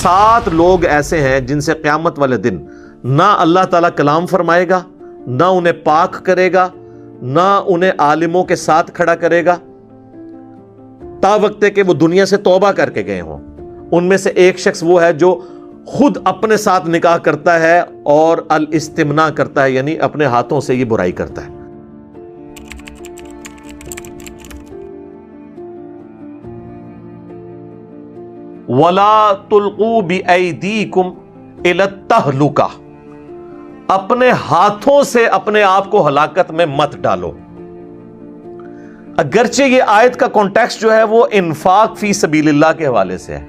7 لوگ ایسے ہیں جن سے قیامت والے دن نہ اللہ تعالیٰ کلام فرمائے گا، نہ انہیں پاک کرے گا، نہ انہیں عالموں کے ساتھ کھڑا کرے گا، تا وقت کہ وہ دنیا سے توبہ کر کے گئے ہوں۔ ان میں سے ایک شخص وہ ہے جو خود اپنے ساتھ نکاح کرتا ہے اور الاستمناء کرتا ہے، یعنی اپنے ہاتھوں سے یہ برائی کرتا ہے۔ وَلَا تُلْقُوا بِأَيْدِيكُمْ إِلَى التَّهْلُكَةِ، اپنے ہاتھوں سے اپنے آپ کو ہلاکت میں مت ڈالو۔ اگرچہ یہ آیت کا کانٹیکسٹ جو ہے وہ انفاق فی سبیل اللہ کے حوالے سے ہے،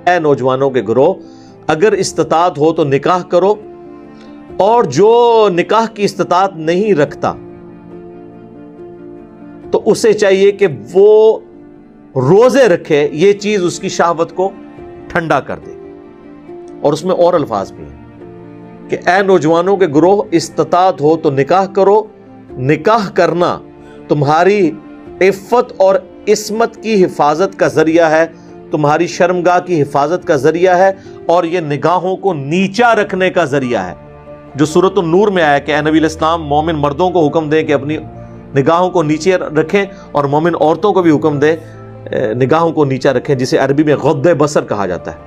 اے نوجوانوں کے گروہ، اگر استطاعت ہو تو نکاح کرو، اور جو نکاح کی استطاعت نہیں رکھتا تو اسے چاہیے کہ وہ روزے رکھے، یہ چیز اس کی شہوت کو ٹھنڈا کر دے۔ اور اس میں اور الفاظ بھی ہیں کہ اے نوجوانوں کے گروہ، استطاعت ہو تو نکاح کرو، نکاح کرنا تمہاری عفت اور عصمت کی حفاظت کا ذریعہ ہے، تمہاری شرمگاہ کی حفاظت کا ذریعہ ہے، اور یہ نگاہوں کو نیچا رکھنے کا ذریعہ ہے، جو سورۃ النور میں آیا کہ اے نبی الاسلام مومن مردوں کو حکم دیں کہ اپنی نگاہوں کو نیچے رکھیں، اور مومن عورتوں کو بھی حکم دیں نگاہوں کو نیچا رکھیں، جسے عربی میں غض بصر کہا جاتا ہے،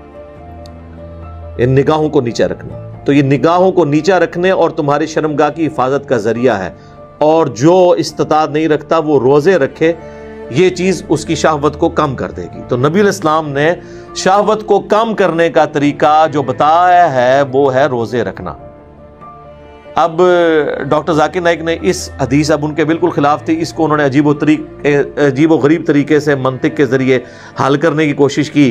ان نگاہوں کو نیچا رکھنا۔ تو یہ نگاہوں کو نیچا رکھنے اور تمہاری شرمگاہ کی حفاظت کا ذریعہ ہے، اور جو استطاعت نہیں رکھتا وہ روزے رکھے، یہ چیز اس کی شہوت کو کم کر دے گی۔ تو نبی علیہ السلام نے شہوت کو کم کرنے کا طریقہ جو بتایا ہے وہ ہے روزے رکھنا۔ اب ڈاکٹر ذاکر نائک نے اس حدیث، اب ان کے بالکل خلاف تھی، اس کو انہوں نے عجیب و غریب طریقے سے منطق کے ذریعے حل کرنے کی کوشش کی،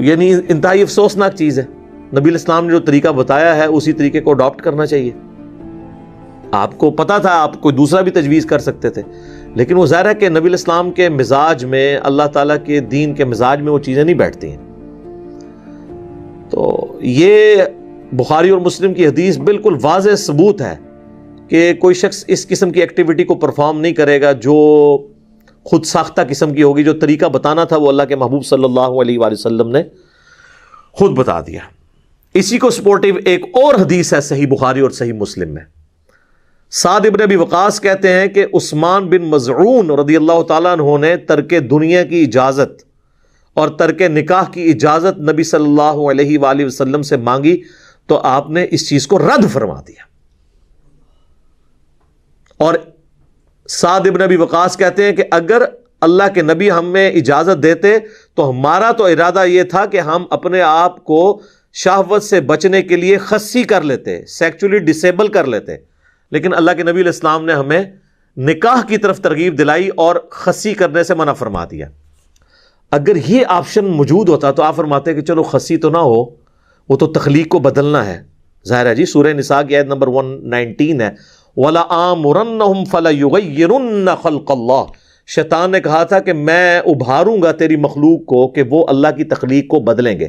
یعنی انتہائی افسوسناک چیز ہے۔ نبی علیہ السلام نے جو طریقہ بتایا ہے اسی طریقے کو اڈاپٹ کرنا چاہیے۔ آپ کو پتا تھا، آپ کوئی دوسرا بھی تجویز کر سکتے تھے، لیکن وہ ظاہر ہے کہ نبی علیہ السلام کے مزاج میں، اللہ تعالیٰ کے دین کے مزاج میں وہ چیزیں نہیں بیٹھتی ہیں۔ تو یہ بخاری اور مسلم کی حدیث بالکل واضح ثبوت ہے کہ کوئی شخص اس قسم کی ایکٹیویٹی کو پرفارم نہیں کرے گا جو خود ساختہ قسم کی ہوگی۔ جو طریقہ بتانا تھا وہ اللہ کے محبوب صلی اللہ علیہ وآلہ وسلم نے خود بتا دیا۔ اسی کو سپورٹیو ایک اور حدیث ہے صحیح بخاری اور صحیح مسلم میں۔ سعد ابن ابی وقاص کہتے ہیں کہ عثمان بن مظعون رضی اللہ تعالیٰ عنہ نے ترک دنیا کی اجازت اور ترک نکاح کی اجازت نبی صلی اللہ علیہ وآلہ وسلم سے مانگی، تو آپ نے اس چیز کو رد فرما دیا۔ اور سعد ابن ابی وقاص کہتے ہیں کہ اگر اللہ کے نبی ہمیں اجازت دیتے تو ہمارا تو ارادہ یہ تھا کہ ہم اپنے آپ کو شہوت سے بچنے کے لیے خصی کر لیتے، سیکچولی ڈسیبل کر لیتے، لیکن اللہ کے نبی علیہ السلام نے ہمیں نکاح کی طرف ترغیب دلائی اور خصی کرنے سے منع فرما دیا۔ اگر یہ آپشن موجود ہوتا تو آپ فرماتے کہ چلو خصی تو نہ ہو، وہ تو تخلیق کو بدلنا ہے، ظاہر ہے جی۔ سورہ نساء کی آیت نمبر 119 ہے، وَلَآمُرَنَّهُمْ فَلَيُغَيِّرُنَّ خَلْقَ اللَّهِ۔ شیطان نے کہا تھا کہ میں ابھاروں گا تیری مخلوق کو کہ وہ اللہ کی تخلیق کو بدلیں گے۔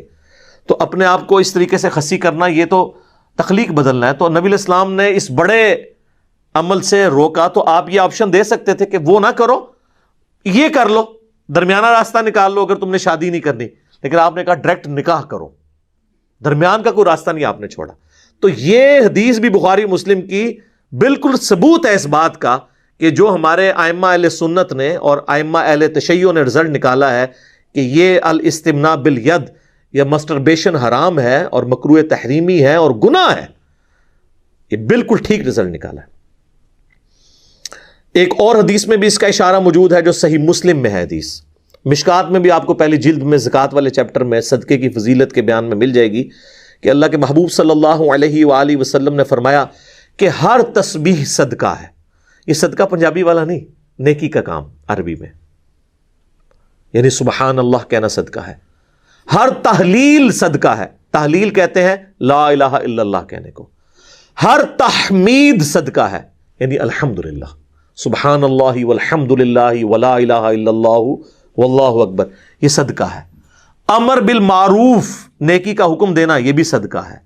تو اپنے آپ کو اس طریقے سے خصی کرنا، یہ تو تخلیق بدلنا ہے۔ تو نبی علیہ السلام نے اس بڑے عمل سے روکا، تو آپ یہ آپشن دے سکتے تھے کہ وہ نہ کرو، یہ کر لو، درمیانہ راستہ نکال لو اگر تم نے شادی نہیں کرنی، لیکن آپ نے کہا ڈائریکٹ نکاح کرو، درمیان کا کوئی راستہ نہیں آپ نے چھوڑا۔ تو یہ حدیث بھی بخاری مسلم کی بالکل ثبوت ہے اس بات کا کہ جو ہمارے ائمہ اہل سنت نے اور ائمہ اہل تشیع نے رزلٹ نکالا ہے کہ یہ الاستمناء بالید یا مسٹربیشن حرام ہے اور مکروہ تحریمی ہے اور گناہ ہے، یہ بالکل ٹھیک رزلٹ نکالا ہے۔ ایک اور حدیث میں بھی اس کا اشارہ موجود ہے جو صحیح مسلم میں ہے حدیث، مشکات میں بھی آپ کو پہلی جلد میں زکوٰۃ والے چیپٹر میں صدقے کی فضیلت کے بیان میں مل جائے گی کہ اللہ کے محبوب صلی اللہ علیہ وآلہ وسلم نے فرمایا کہ ہر تسبیح صدقہ ہے۔ یہ صدقہ پنجابی والا نہیں، نیکی کا کام عربی میں، یعنی سبحان اللہ کہنا صدقہ ہے۔ ہر تحلیل صدقہ ہے، تحلیل کہتے ہیں لا الہ الا اللہ کہنے کو۔ ہر تحمید صدقہ ہے، یعنی الحمدللہ، سبحان اللہ والحمد للہ ولا الہ الا اللہ واللہ اکبر، یہ صدقہ ہے۔ امر بالمعروف، نیکی کا حکم دینا، یہ بھی صدقہ ہے۔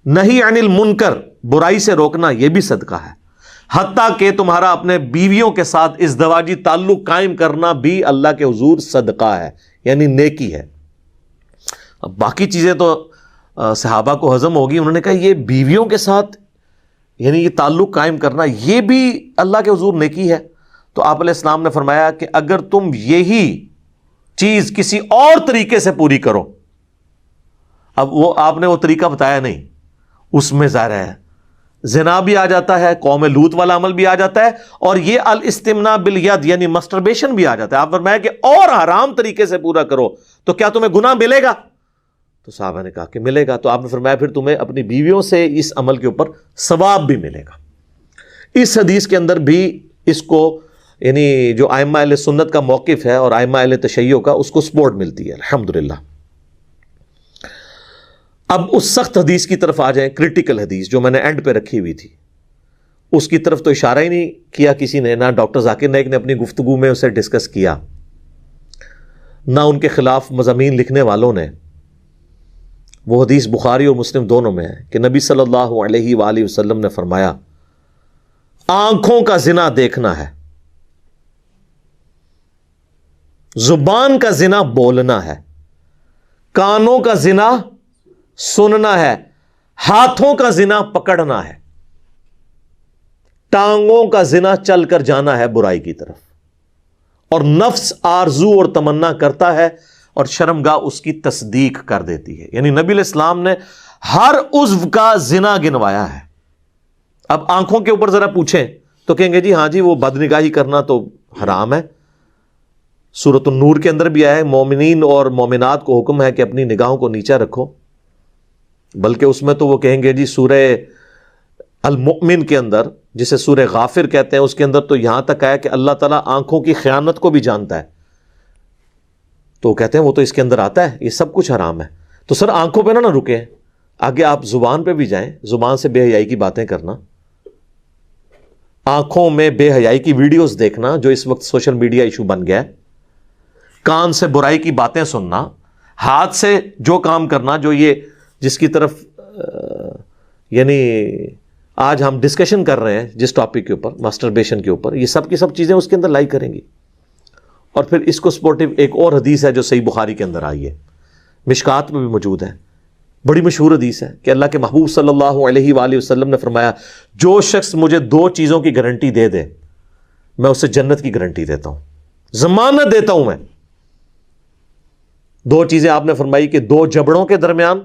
نہی عن المنکر، برائی سے روکنا، یہ بھی صدقہ ہے۔ حتیٰ کہ تمہارا اپنے بیویوں کے ساتھ ازدواجی تعلق قائم کرنا بھی اللہ کے حضور صدقہ ہے، یعنی نیکی ہے۔ اب باقی چیزیں تو صحابہ کو ہضم ہوگی، انہوں نے کہا یہ بیویوں کے ساتھ یعنی یہ تعلق قائم کرنا یہ بھی اللہ کے حضور نیکی ہے۔ تو آپ علیہ السلام نے فرمایا کہ اگر تم یہی چیز کسی اور طریقے سے پوری کرو، اب وہ آپ نے وہ طریقہ بتایا نہیں، اس میں ظاہر ہے زنا بھی آ جاتا ہے، قوم لوط والا عمل بھی آ جاتا ہے، اور یہ الاستمناء بالید یعنی مسٹربیشن بھی آ جاتا ہے۔ آپ فرمایا کہ اور حرام طریقے سے پورا کرو تو کیا تمہیں گناہ ملے گا؟ تو صحابہ نے کہا کہ ملے گا۔ تو آپ نے فرمایا پھر تمہیں اپنی بیویوں سے اس عمل کے اوپر ثواب بھی ملے گا۔ اس حدیث کے اندر بھی اس کو یعنی جو ائمہ اہل سنت کا موقف ہے اور ائمہ اہل تشیع کا، اس کو سپورٹ ملتی ہے الحمدللہ۔ اب اس سخت حدیث کی طرف آ جائیں، کریٹیکل حدیث جو میں نے اینڈ پہ رکھی ہوئی تھی، اس کی طرف تو اشارہ ہی نہیں کیا کسی نے، نہ ڈاکٹر ذاکر نائک نے اپنی گفتگو میں اسے ڈسکس کیا، نہ ان کے خلاف مضامین لکھنے والوں نے۔ وہ حدیث بخاری اور مسلم دونوں میں ہے کہ نبی صلی اللہ علیہ وآلہ وسلم نے فرمایا آنکھوں کا زنا دیکھنا ہے، زبان کا زنا بولنا ہے، کانوں کا زنا سننا ہے، ہاتھوں کا زنا پکڑنا ہے، ٹانگوں کا زنا چل کر جانا ہے برائی کی طرف، اور نفس آرزو اور تمنا کرتا ہے اور شرمگاہ اس کی تصدیق کر دیتی ہے۔ یعنی نبی علیہ السلام نے ہر عضو کا زنا گنوایا ہے۔ اب آنکھوں کے اوپر ذرا پوچھیں تو کہیں گے جی ہاں جی وہ بدنگاہی کرنا تو حرام ہے، سورۃ النور کے اندر بھی آیا ہے مومنین اور مومنات کو حکم ہے کہ اپنی نگاہوں کو نیچا رکھو، بلکہ اس میں تو وہ کہیں گے جی سورہ المؤمن کے اندر جسے سورہ غافر کہتے ہیں، اس کے اندر تو یہاں تک آیا کہ اللہ تعالیٰ آنکھوں کی خیانت کو بھی جانتا ہے، تو وہ کہتے ہیں وہ تو اس کے اندر آتا ہے، یہ سب کچھ حرام ہے۔ تو سر آنکھوں پہ نہ رکیں، آگے آپ زبان پہ بھی جائیں، زبان سے بے حیائی کی باتیں کرنا، آنکھوں میں بے حیائی کی ویڈیوز دیکھنا جو اس وقت سوشل میڈیا ایشو بن گیا ہے، کان سے برائی کی باتیں سننا، ہاتھ سے جو کام کرنا جو یہ جس کی طرف یعنی آج ہم ڈسکشن کر رہے ہیں جس ٹاپک کے اوپر ماسٹربیشن کے اوپر، یہ سب کی سب چیزیں اس کے اندر لائی کریں گی۔ اور پھر اس کو سپورٹیو ایک اور حدیث ہے جو صحیح بخاری کے اندر آئی ہے، مشکات میں بھی موجود ہے، بڑی مشہور حدیث ہے کہ اللہ کے محبوب صلی اللہ علیہ وآلہ وسلم نے فرمایا جو شخص مجھے 2 چیزوں کی گارنٹی دے دے میں اسے جنت کی گارنٹی دیتا ہوں، ضمانت دیتا ہوں میں۔ 2 چیزیں آپ نے فرمائی کہ 2 جبڑوں کے درمیان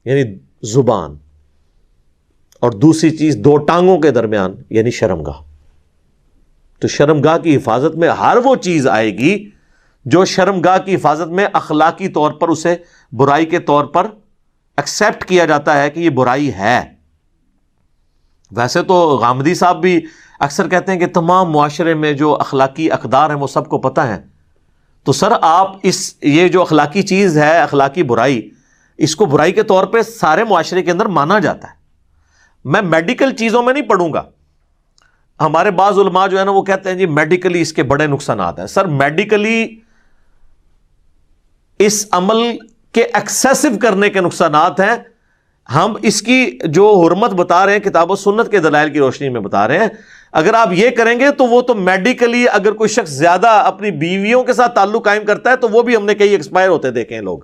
یعنی زبان، اور دوسری چیز 2 ٹانگوں کے درمیان یعنی شرمگاہ۔ تو شرمگاہ کی حفاظت میں ہر وہ چیز آئے گی جو شرمگاہ کی حفاظت میں اخلاقی طور پر اسے برائی کے طور پر ایکسیپٹ کیا جاتا ہے کہ یہ برائی ہے۔ ویسے تو غامدی صاحب بھی اکثر کہتے ہیں کہ تمام معاشرے میں جو اخلاقی اقدار ہیں وہ سب کو پتہ ہیں، تو سر آپ یہ جو اخلاقی چیز ہے اخلاقی برائی، اس کو برائی کے طور پہ سارے معاشرے کے اندر مانا جاتا ہے۔ میں میڈیکل چیزوں میں نہیں پڑھوں گا، ہمارے بعض علماء جو ہے نا وہ کہتے ہیں جی میڈیکلی اس کے بڑے نقصانات ہیں۔ سر میڈیکلی اس عمل کے ایکسیسو کرنے کے نقصانات ہیں، ہم اس کی جو حرمت بتا رہے ہیں کتاب و سنت کے دلائل کی روشنی میں بتا رہے ہیں۔ اگر آپ یہ کریں گے تو وہ تو میڈیکلی اگر کوئی شخص زیادہ اپنی بیویوں کے ساتھ تعلق قائم کرتا ہے تو وہ بھی ہم نے کئی ایکسپائر ہوتے دیکھے ہیں لوگ۔